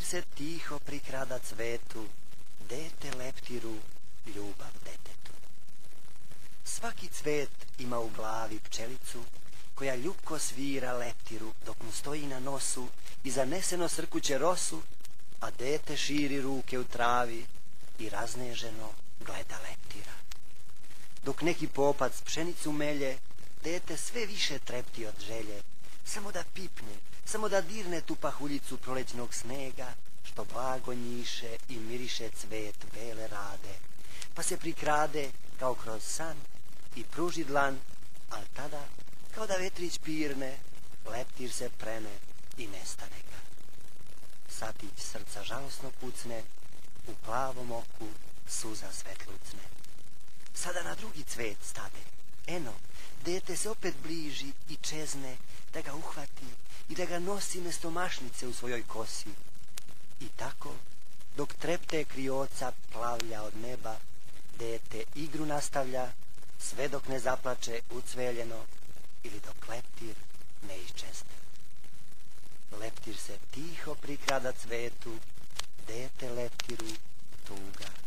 se tiho prikrada cvetu, dete leptiru, ljubav detetu. Svaki cvet ima u glavi pčelicu, koja ljubko svira leptiru dok mu stoji na nosu i zaneseno srkuće rosu, a dete širi ruke u travi i razneženo gleda leptira. Dok neki popac pšenicu melje, dete sve više trepti od želje, samo da pipne, samo da dirne tu pahuljicu prolećnog snega, što blago njiše i miriše cvet bele rade, pa se prikrade kao kroz san i pruži dlan, al tada, kao da vetrić pirne, leptir se preme i nestane ga. Satić srca žalosno pucne, u plavom oku suza svetlucne. Sada na drugi cvet stade. Eno, dete se opet bliži i čezne da ga uhvati i da ga nosi mesto mašnice u svojoj kosi. I tako, dok trepte krioca plavlja od neba, dete igru nastavlja, sve dok ne zaplače ucveljeno ili dok leptir ne iščezne. Leptir se tiho prikrada cvetu, dete leptiru, tuga